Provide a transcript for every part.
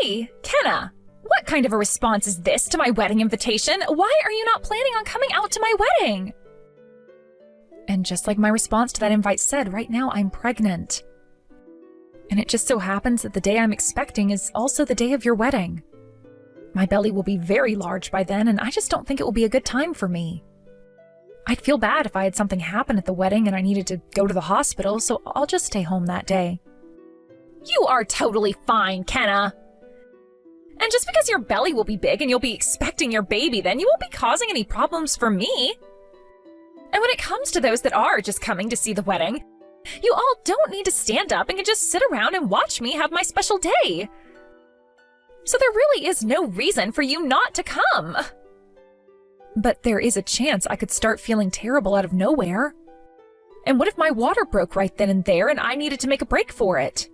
Hey, Kenna! What kind of a response is this to my wedding invitation? Why are you not planning on coming out to my wedding? And just like my response to that invite said, right now I'm pregnant. And it just so happens that the day I'm expecting is also the day of your wedding. My belly will be very large by then, and I just don't think it will be a good time for me. I'd feel bad if I had something happen at the wedding and I needed to go to the hospital, so I'll just stay home that day. You are totally fine, Kenna. And just because your belly will be big and you'll be expecting your baby then, you won't be causing any problems for me. And when it comes to those that are just coming to see the wedding, you all don't need to stand up and can just sit around and watch me have my special day. So there really is no reason for you not to come. But there is a chance I could start feeling terrible out of nowhere. And what if my water broke right then and there and I needed to make a break for it?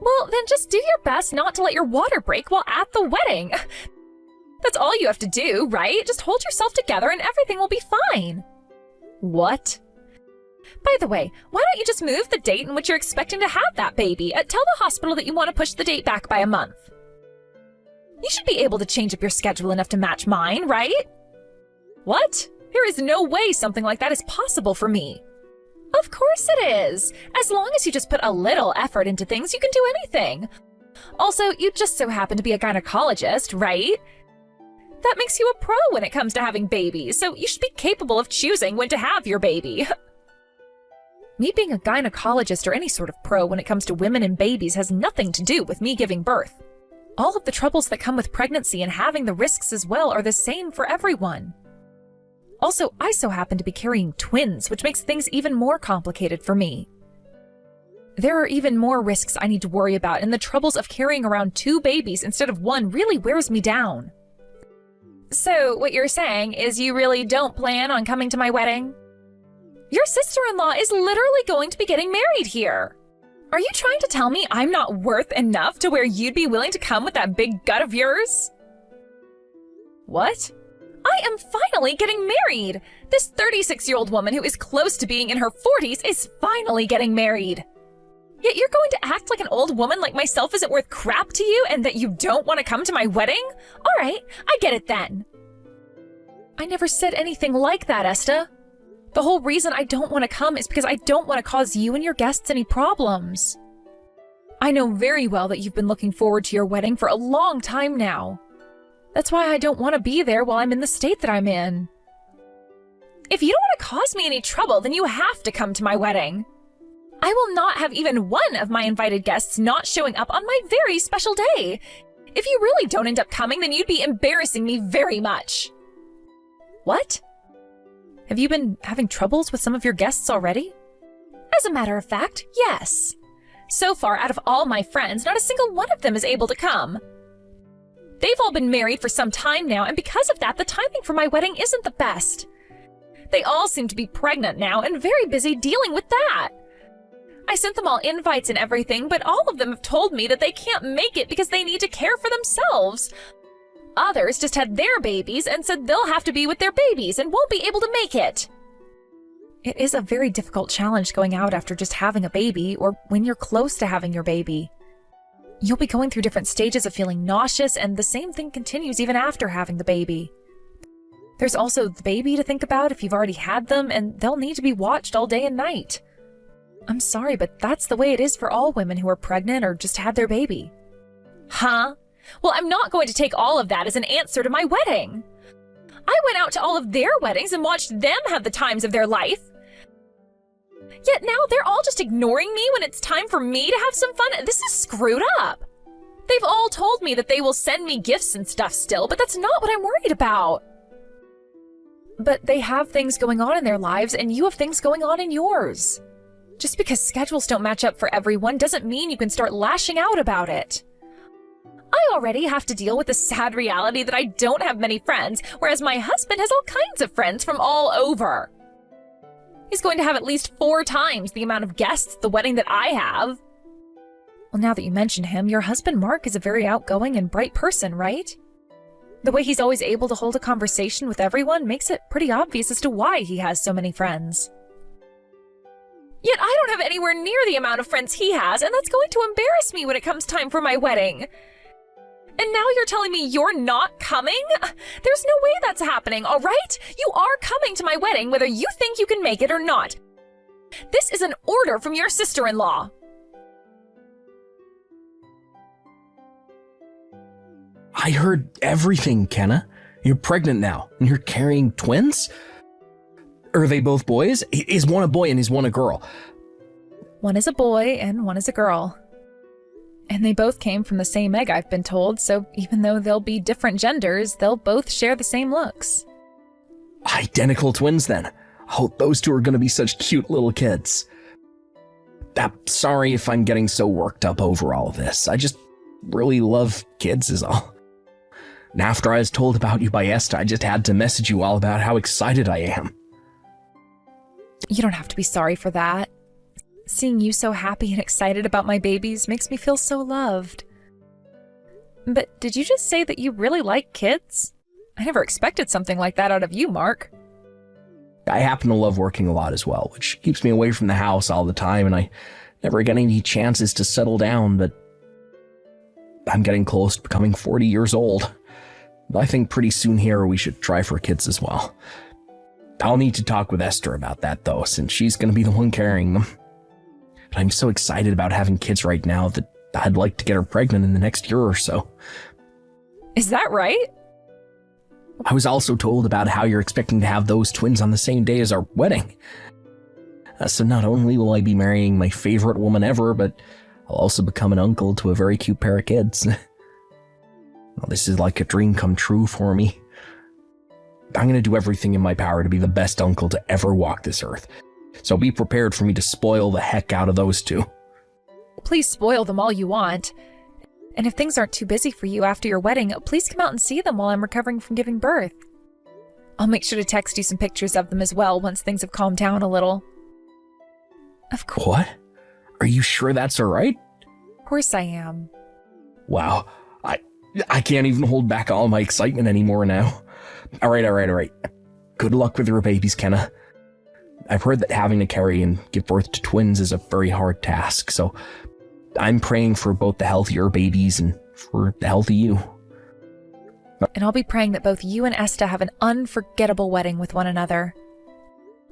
Well, then just do your best not to let your water break while at the wedding. That's all you have to do, right? Just hold yourself together and everything will be fine. What? By the way, why don't you just move the date in which you're expecting to have that baby? Tell the hospital that you want to push the date back by a month. You should be able to change up your schedule enough to match mine, right? What? There is no way something like that is possible for me. Of course it is. As long as you just put a little effort into things, you can do anything. Also, you just so happen to be a gynecologist, right? That makes you a pro when it comes to having babies, so you should be capable of choosing when to have your baby. Me being a gynecologist or any sort of pro when it comes to women and babies has nothing to do with me giving birth. All of the troubles that come with pregnancy and having the risks as well are the same for everyone. Also, I so happen to be carrying twins, which makes things even more complicated for me. There are even more risks I need to worry about, and the troubles of carrying around 2 babies instead of 1 really wears me down. So, what you're saying is you really don't plan on coming to my wedding? Your sister-in-law is literally going to be getting married here. Are you trying to tell me I'm not worth enough to where you'd be willing to come with that big gut of yours? What? I am finally getting married! This 36-year-old woman who is close to being in her 40s is finally getting married. Yet you're going to act like an old woman like myself isn't worth crap to you and that you don't want to come to my wedding? All right, I get it then. I never said anything like that, Esta. The whole reason I don't want to come is because I don't want to cause you and your guests any problems. I know very well that you've been looking forward to your wedding for a long time now. That's why I don't want to be there while I'm in the state that I'm in. If you don't want to cause me any trouble, then you have to come to my wedding. I will not have even one of my invited guests not showing up on my very special day. If you really don't end up coming, then you'd be embarrassing me very much. What? Have you been having troubles with some of your guests already? As a matter of fact, yes. So far, out of all my friends, not a single one of them is able to come. They've all been married for some time now, and because of that, the timing for my wedding isn't the best. They all seem to be pregnant now and very busy dealing with that. I sent them all invites and everything, but all of them have told me that they can't make it because they need to care for themselves. Others just had their babies and said they'll have to be with their babies and won't be able to make it. It is a very difficult challenge going out after just having a baby or when you're close to having your baby. You'll be going through different stages of feeling nauseous, and the same thing continues even after having the baby. There's also the baby to think about if you've already had them, and they'll need to be watched all day and night. I'm sorry, but that's the way it is for all women who are pregnant or just had their baby. Huh? Well, I'm not going to take all of that as an answer to my wedding. I went out to all of their weddings and watched them have the times of their life. Yet now they're all just ignoring me when it's time for me to have some fun. This is screwed up. They've all told me that they will send me gifts and stuff still, but that's not what I'm worried about. But they have things going on in their lives, and you have things going on in yours. Just because schedules don't match up for everyone doesn't mean you can start lashing out about it. I already have to deal with the sad reality that I don't have many friends, whereas my husband has all kinds of friends from all over. He's going to have at least 4 times the amount of guests at the wedding that I have. Well, now that you mention him, your husband Mark is a very outgoing and bright person, right? The way he's always able to hold a conversation with everyone makes it pretty obvious as to why he has so many friends. Yet I don't have anywhere near the amount of friends he has, and that's going to embarrass me when it comes time for my wedding. And now you're telling me you're not coming? There's no way that's happening, all right? You are coming to my wedding whether you think you can make it or not. This is an order from your sister-in-law. I heard everything, Kenna. You're pregnant now, and you're carrying twins? Are they both boys? Is one a boy and is one a girl? One is a boy and one is a girl. And they both came from the same egg, I've been told, so even though they'll be different genders, they'll both share the same looks. Identical twins, then. Oh, those two are going to be such cute little kids. I'm sorry if I'm getting so worked up over all of this. I just really love kids is all. And after I was told about you by Esther, I just had to message you all about how excited I am. You don't have to be sorry for that. Seeing you so happy and excited about my babies makes me feel so loved. But did you just say that you really like kids? I never expected something like that out of you, Mark. I happen to love working a lot as well, which keeps me away from the house all the time, and I never get any chances to settle down, but I'm getting close to becoming 40 years old. I think pretty soon here we should try for kids as well. I'll need to talk with Esther about that, though, since she's going to be the one carrying them. But I'm so excited about having kids right now that I'd like to get her pregnant in the next year or so. Is that right? I was also told about how you're expecting to have those twins on the same day as our wedding. So not only will I be marrying my favorite woman ever, but I'll also become an uncle to a very cute pair of kids. Well, this is like a dream come true for me. I'm going to do everything in my power to be the best uncle to ever walk this earth. So be prepared for me to spoil the heck out of those two. Please spoil them all you want. And if things aren't too busy for you after your wedding, please come out and see them while I'm recovering from giving birth. I'll make sure to text you some pictures of them as well once things have calmed down a little. Of course. What? Are you sure that's all right? Of course I am. Wow. I can't even hold back all my excitement anymore now. All right. Good luck with your babies, Kenna. I've heard that having to carry and give birth to twins is a very hard task, so I'm praying for both the health of your babies and for the health of you. And I'll be praying that both you and Esta have an unforgettable wedding with one another.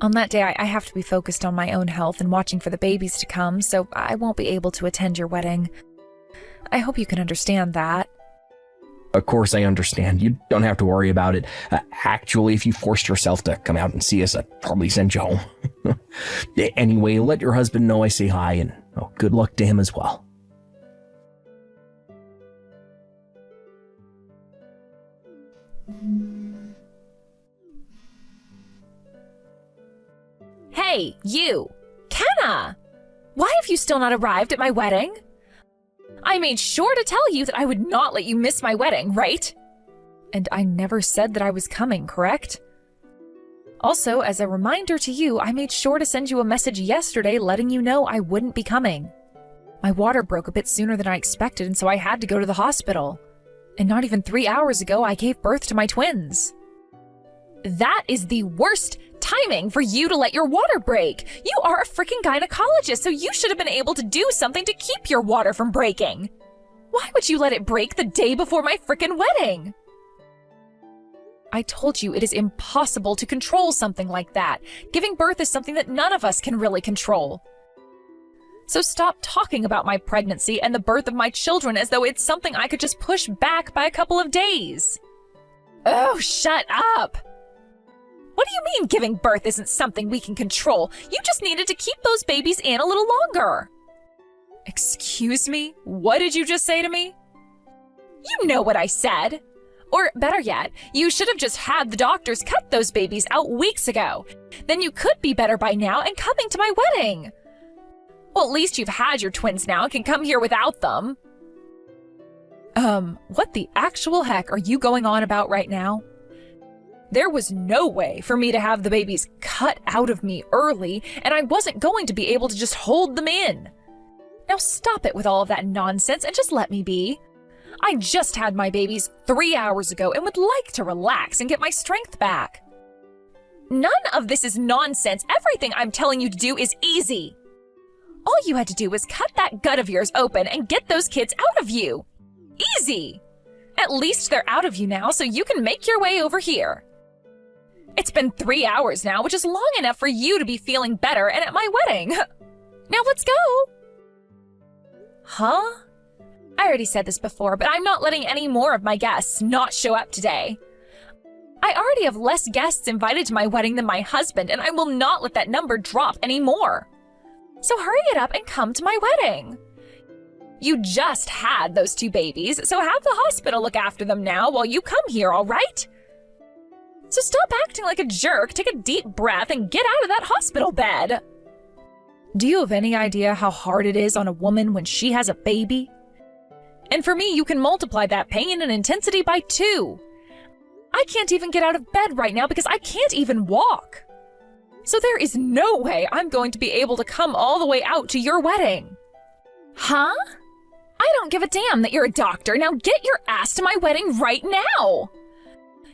On that day, I have to be focused on my own health and watching for the babies to come, so I won't be able to attend your wedding. I hope you can understand that. Of course I understand. You don't have to worry about it. Actually, if you forced yourself to come out and see us, I'd probably send you home. Anyway, let your husband know I say hi, and good luck to him as well. Hey, you! Kenna! Why have you still not arrived at my wedding? I made sure to tell you that I would not let you miss my wedding, right? And I never said that I was coming, correct? Also, as a reminder to you, I made sure to send you a message yesterday letting you know I wouldn't be coming. My water broke a bit sooner than I expected, and so I had to go to the hospital. And not even 3 hours ago, I gave birth to my twins. That is the worst timing for you to let your water break. You are a freaking gynecologist, so you should have been able to do something to keep your water from breaking. Why would you let it break the day before my freaking wedding? I told you it is impossible to control something like that. Giving birth is something that none of us can really control. So stop talking about my pregnancy and the birth of my children as though it's something I could just push back by a couple of days. Oh, shut up! What do you mean giving birth isn't something we can control? You just needed to keep those babies in a little longer. Excuse me? What did you just say to me? You know what I said. Or better yet, you should have just had the doctors cut those babies out weeks ago. Then you could be better by now and coming to my wedding. Well, at least you've had your twins now and can come here without them. What the actual heck are you going on about right now? There was no way for me to have the babies cut out of me early, and I wasn't going to be able to just hold them in. Now stop it with all of that nonsense and just let me be. I just had my babies 3 hours ago and would like to relax and get my strength back. None of this is nonsense. Everything I'm telling you to do is easy. All you had to do was cut that gut of yours open and get those kids out of you. Easy. At least they're out of you now, so you can make your way over here. It's been 3 hours now, which is long enough for you to be feeling better and at my wedding. Now let's go. Huh? I already said this before, but I'm not letting any more of my guests not show up today. I already have less guests invited to my wedding than my husband, and I will not let that number drop anymore. So hurry it up and come to my wedding. You just had those 2 babies, so have the hospital look after them now while you come here, all right? So stop acting like a jerk, take a deep breath, and get out of that hospital bed. Do you have any idea how hard it is on a woman when she has a baby? And for me, you can multiply that pain and intensity by 2. I can't even get out of bed right now because I can't even walk. So there is no way I'm going to be able to come all the way out to your wedding. Huh? I don't give a damn that you're a doctor. Now get your ass to my wedding right now.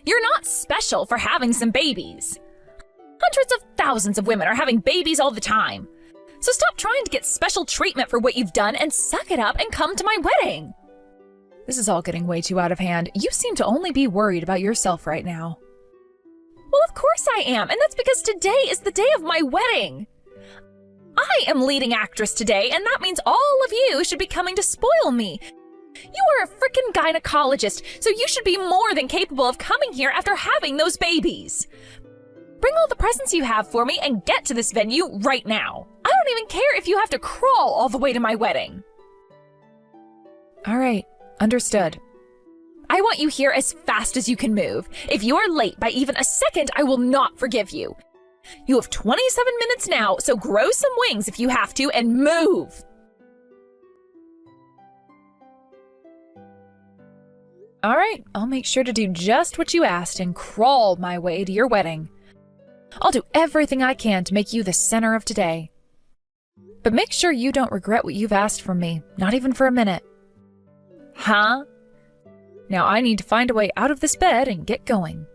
You're not special for having some babies. Hundreds of thousands of women are having babies all the time. So stop trying to get special treatment for what you've done and suck it up and come to my wedding. This is all getting way too out of hand. You seem to only be worried about yourself right now. Well, of course I am, and that's because today is the day of my wedding. I am leading actress today, and that means all of you should be coming to spoil me. You are a frickin' gynecologist, so you should be more than capable of coming here after having those babies. Bring all the presents you have for me and get to this venue right now. I don't even care if you have to crawl all the way to my wedding. All right, understood. I want you here as fast as you can move. If you are late by even a second, I will not forgive you. You have 27 minutes now, so grow some wings if you have to and move. All right, I'll make sure to do just what you asked and crawl my way to your wedding. I'll do everything I can to make you the center of today. But make sure you don't regret what you've asked from me, not even for a minute. Huh? Now I need to find a way out of this bed and get going.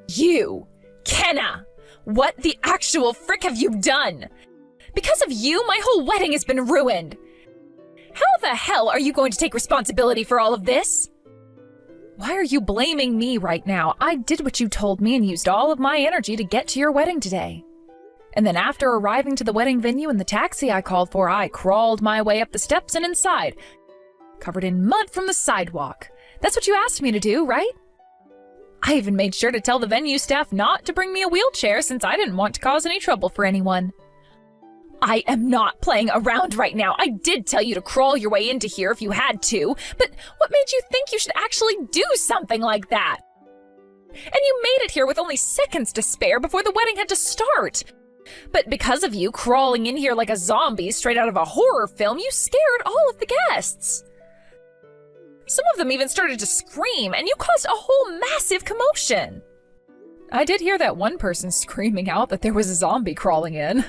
You, Kenna! What the actual frick have you done? Because of you, my whole wedding has been ruined. How the hell are you going to take responsibility for all of this? Why are you blaming me right now? I did what you told me and used all of my energy to get to your wedding today. And then after arriving to the wedding venue in the taxi I called for, I crawled my way up the steps and inside, covered in mud from the sidewalk. That's what you asked me to do, right? I even made sure to tell the venue staff not to bring me a wheelchair since I didn't want to cause any trouble for anyone. I am not playing around right now. I did tell you to crawl your way into here if you had to, but what made you think you should actually do something like that? And you made it here with only seconds to spare before the wedding had to start. But because of you crawling in here like a zombie straight out of a horror film, you scared all of the guests. Some of them even started to scream, and you caused a whole massive commotion. I did hear that one person screaming out that there was a zombie crawling in.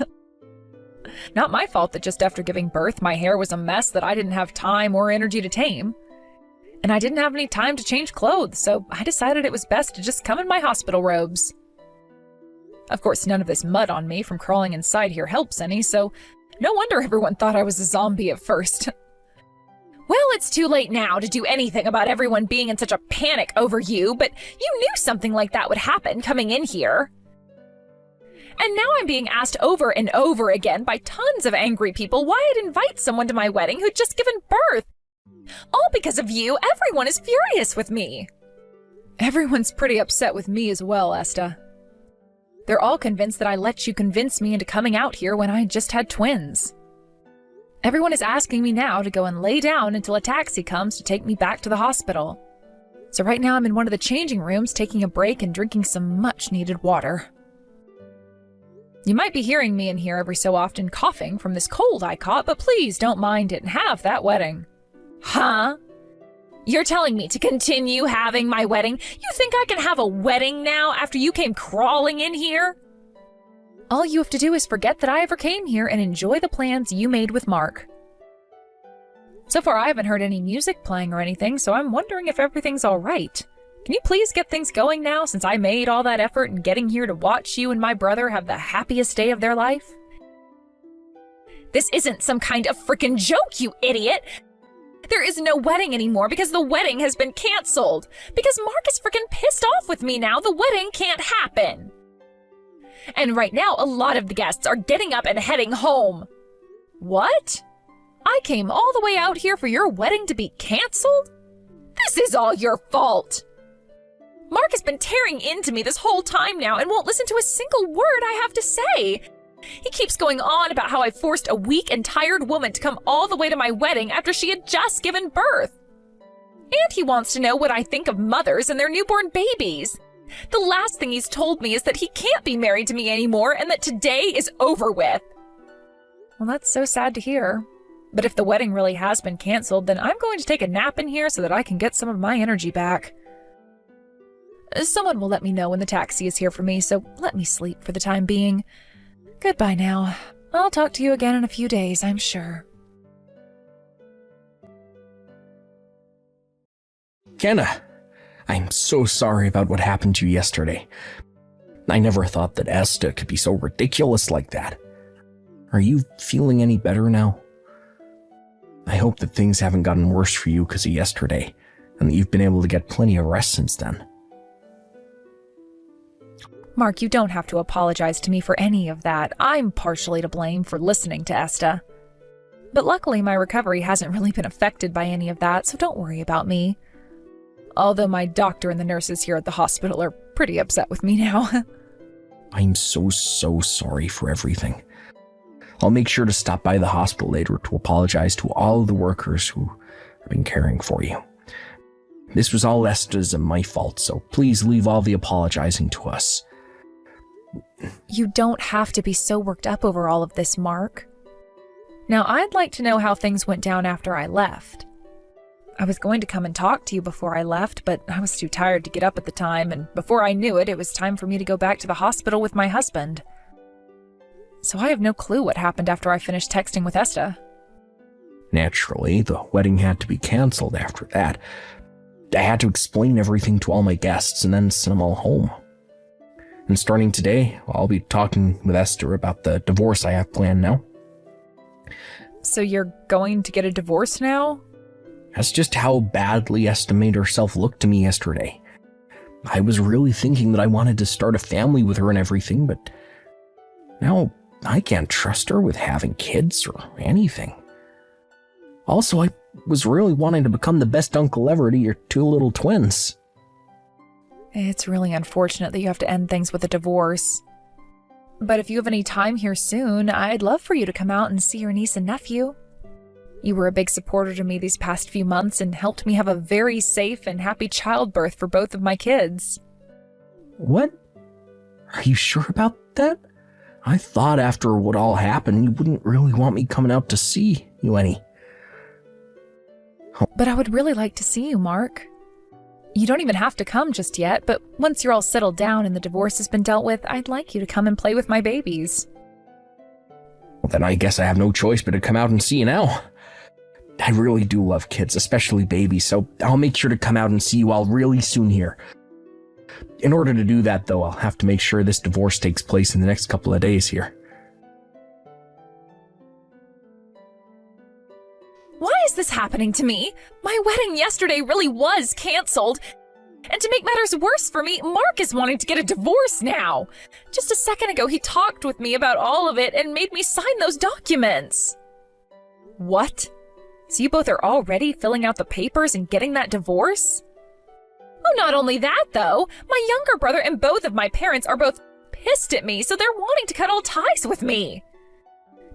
Not my fault that just after giving birth, my hair was a mess that I didn't have time or energy to tame. And I didn't have any time to change clothes, so I decided it was best to just come in my hospital robes. Of course, none of this mud on me from crawling inside here helps any, so no wonder everyone thought I was a zombie at first. Well, it's too late now to do anything about everyone being in such a panic over you, but you knew something like that would happen coming in here. And now I'm being asked over and over again by tons of angry people why I'd invite someone to my wedding who'd just given birth. All because of you, everyone is furious with me. Everyone's pretty upset with me as well, Esta. They're all convinced that I let you convince me into coming out here when I just had twins. Everyone is asking me now to go and lay down until a taxi comes to take me back to the hospital. So right now I'm in one of the changing rooms taking a break and drinking some much-needed water. You might be hearing me in here every so often coughing from this cold I caught, but please don't mind it and have that wedding. Huh? You're telling me to continue having my wedding? You think I can have a wedding now after you came crawling in here? All you have to do is forget that I ever came here and enjoy the plans you made with Mark. So far, I haven't heard any music playing or anything, so I'm wondering if everything's all right. Can you please get things going now, since I made all that effort in getting here to watch you and my brother have the happiest day of their life? This isn't some kind of frickin' joke, you idiot! There is no wedding anymore because the wedding has been canceled. Because Mark is frickin' pissed off with me now, the wedding can't happen. And right now, a lot of the guests are getting up and heading home. What? I came all the way out here for your wedding to be canceled? This is all your fault! Mark has been tearing into me this whole time now and won't listen to a single word I have to say. He keeps going on about how I forced a weak and tired woman to come all the way to my wedding after she had just given birth. And he wants to know what I think of mothers and their newborn babies. The last thing he's told me is that he can't be married to me anymore and that today is over with. Well, that's so sad to hear. But if the wedding really has been canceled, then I'm going to take a nap in here so that I can get some of my energy back. Someone will let me know when the taxi is here for me, so let me sleep for the time being. Goodbye now. I'll talk to you again in a few days, I'm sure. Kenna, I'm so sorry about what happened to you yesterday. I never thought that Esta could be so ridiculous like that. Are you feeling any better now? I hope that things haven't gotten worse for you because of yesterday, and that you've been able to get plenty of rest since then. Mark, you don't have to apologize to me for any of that. I'm partially to blame for listening to Esta. But luckily, my recovery hasn't really been affected by any of that, so don't worry about me. Although my doctor and the nurses here at the hospital are pretty upset with me now. I'm so sorry for everything. I'll make sure to stop by the hospital later to apologize to all of the workers who have been caring for you. This was all Esta's and my fault, so please leave all the apologizing to us. You don't have to be so worked up over all of this, Mark. Now, I'd like to know how things went down after I left. I was going to come and talk to you before I left, but I was too tired to get up at the time, and before I knew it, it was time for me to go back to the hospital with my husband. So I have no clue what happened after I finished texting with Esta. Naturally, the wedding had to be canceled after that. I had to explain everything to all my guests and then send them all home. And starting today, I'll be talking with Esther about the divorce I have planned now. So you're going to get a divorce now? That's just how badly Esther made herself look to me yesterday. I was really thinking that I wanted to start a family with her and everything, but now I can't trust her with having kids or anything. Also, I was really wanting to become the best uncle ever to your two little twins. It's really unfortunate that you have to end things with a divorce. But if you have any time here soon, I'd love for you to come out and see your niece and nephew. You were a big supporter to me these past few months and helped me have a very safe and happy childbirth for both of my kids. What? Are you sure about that? I thought after what all happened, you wouldn't really want me coming out to see you any. But I would really like to see you, Mark. You don't even have to come just yet, but once you're all settled down and the divorce has been dealt with, I'd like you to come and play with my babies. Well, then I guess I have no choice but to come out and see you now. I really do love kids, especially babies, so I'll make sure to come out and see you all really soon here. In order to do that, though, I'll have to make sure this divorce takes place in the next couple of days here. Why is this happening to me? My wedding yesterday really was canceled. And to make matters worse for me, Mark is wanting to get a divorce now. Just a second ago, he talked with me about all of it and made me sign those documents. What? So you both are already filling out the papers and getting that divorce? Oh, not only that, though. My younger brother and both of my parents are both pissed at me, so they're wanting to cut all ties with me.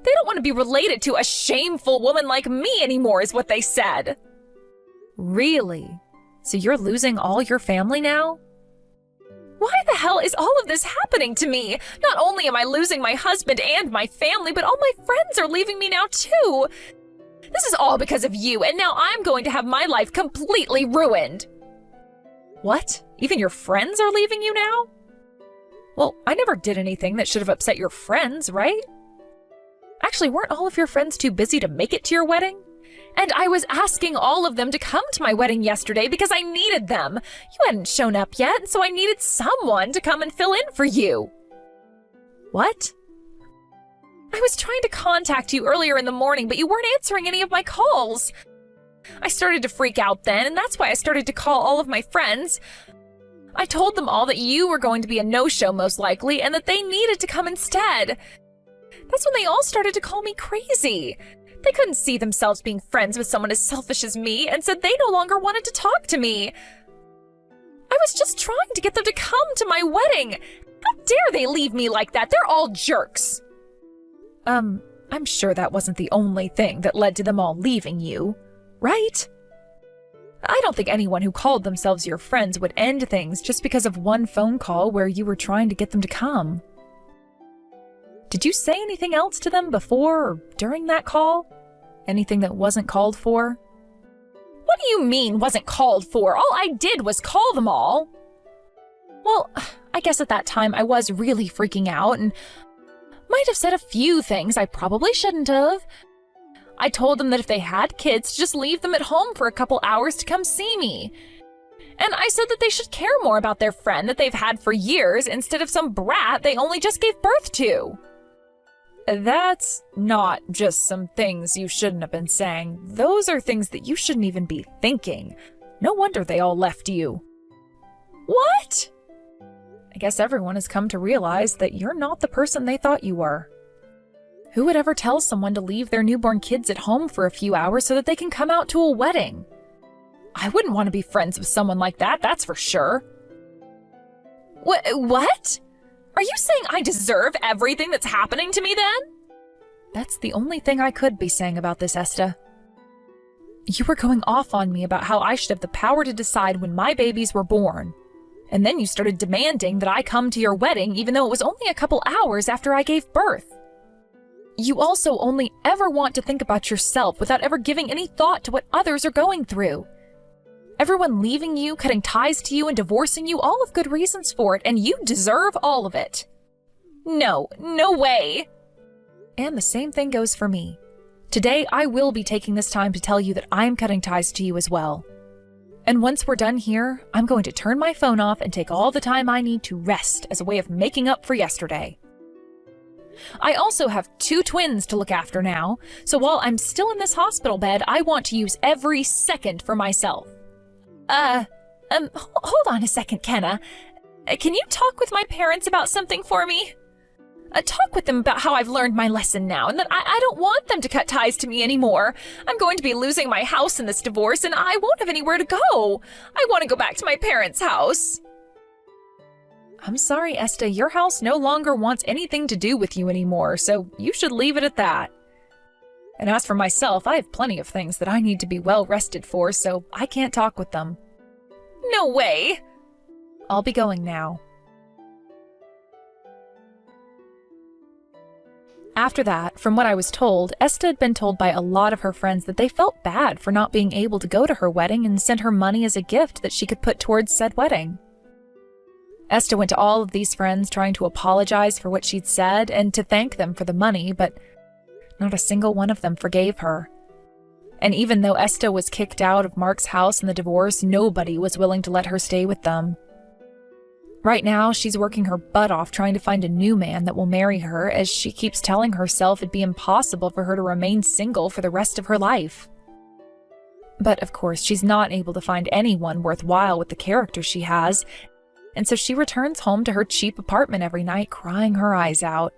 They don't want to be related to a shameful woman like me anymore, is what they said. Really? So you're losing all your family now? Why the hell is all of this happening to me? Not only am I losing my husband and my family, but all my friends are leaving me now too. This is all because of you, and now I'm going to have my life completely ruined. What? Even your friends are leaving you now? Well, I never did anything that should have upset your friends, right? Actually, weren't all of your friends too busy to make it to your wedding? And I was asking all of them to come to my wedding yesterday because I needed them. You hadn't shown up yet, so I needed someone to come and fill in for you. What? I was trying to contact you earlier in the morning, but you weren't answering any of my calls. I started to freak out then, and that's why I started to call all of my friends. I told them all that you were going to be a no-show most likely, and that they needed to come instead. That's when they all started to call me crazy. They couldn't see themselves being friends with someone as selfish as me and said they no longer wanted to talk to me. I was just trying to get them to come to my wedding. How dare they leave me like that? They're all jerks. I'm sure that wasn't the only thing that led to them all leaving you, right? I don't think anyone who called themselves your friends would end things just because of one phone call where you were trying to get them to come. Did you say anything else to them before or during that call? Anything that wasn't called for? What do you mean wasn't called for? All I did was call them all. Well, I guess at that time I was really freaking out and might have said a few things I probably shouldn't have. I told them that if they had kids, to just leave them at home for a couple hours to come see me. And I said that they should care more about their friend that they've had for years instead of some brat they only just gave birth to. That's not just some things you shouldn't have been saying. Those are things that you shouldn't even be thinking. No wonder they all left you. What? I guess everyone has come to realize that you're not the person they thought you were. Who would ever tell someone to leave their newborn kids at home for a few hours so that they can come out to a wedding? I wouldn't want to be friends with someone like that, that's for sure. What? Are you saying I deserve everything that's happening to me then? That's the only thing I could be saying about this, Esta. You were going off on me about how I should have the power to decide when my babies were born. And then you started demanding that I come to your wedding even though it was only a couple hours after I gave birth. You also only ever want to think about yourself without ever giving any thought to what others are going through. Everyone leaving you, cutting ties to you, and divorcing you, all have good reasons for it, and you deserve all of it. No way. And the same thing goes for me. Today, I will be taking this time to tell you that I'm cutting ties to you as well. And once we're done here, I'm going to turn my phone off and take all the time I need to rest as a way of making up for yesterday. I also have 2 twins to look after now, so while I'm still in this hospital bed, I want to use every second for myself. Hold on a second, Kenna. Can you talk with my parents about something for me? Talk with them about how I've learned my lesson now and that I don't want them to cut ties to me anymore. I'm going to be losing my house in this divorce and I won't have anywhere to go. I want to go back to my parents' house. I'm sorry, Esta, your house no longer wants anything to do with you anymore, so you should leave it at that. And as for myself, I have plenty of things that I need to be well rested for, so I can't talk with them. No way! I'll be going now. After that, from what I was told, Esta had been told by a lot of her friends that they felt bad for not being able to go to her wedding and send her money as a gift that she could put towards said wedding. Esta went to all of these friends trying to apologize for what she'd said and to thank them for the money, but not a single one of them forgave her. And even though Esta was kicked out of Mark's house in the divorce, nobody was willing to let her stay with them. Right now, she's working her butt off trying to find a new man that will marry her, as she keeps telling herself it'd be impossible for her to remain single for the rest of her life. But of course, she's not able to find anyone worthwhile with the character she has, and so she returns home to her cheap apartment every night crying her eyes out.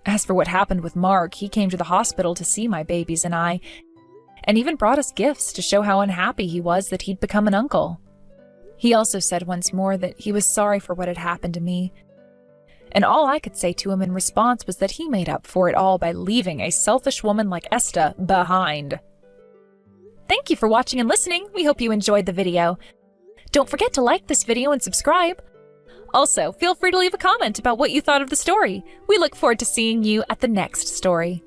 As for what happened with Mark, he came to the hospital to see my babies and I, and even brought us gifts to show how unhappy he was that he'd become an uncle. He also said once more that he was sorry for what had happened to me, and all I could say to him in response was that he made up for it all by leaving a selfish woman like Esta behind. Thank you for watching and listening. We hope you enjoyed the video. Don't forget to like this video and subscribe. Also, feel free to leave a comment about what you thought of the story. We look forward to seeing you at the next story.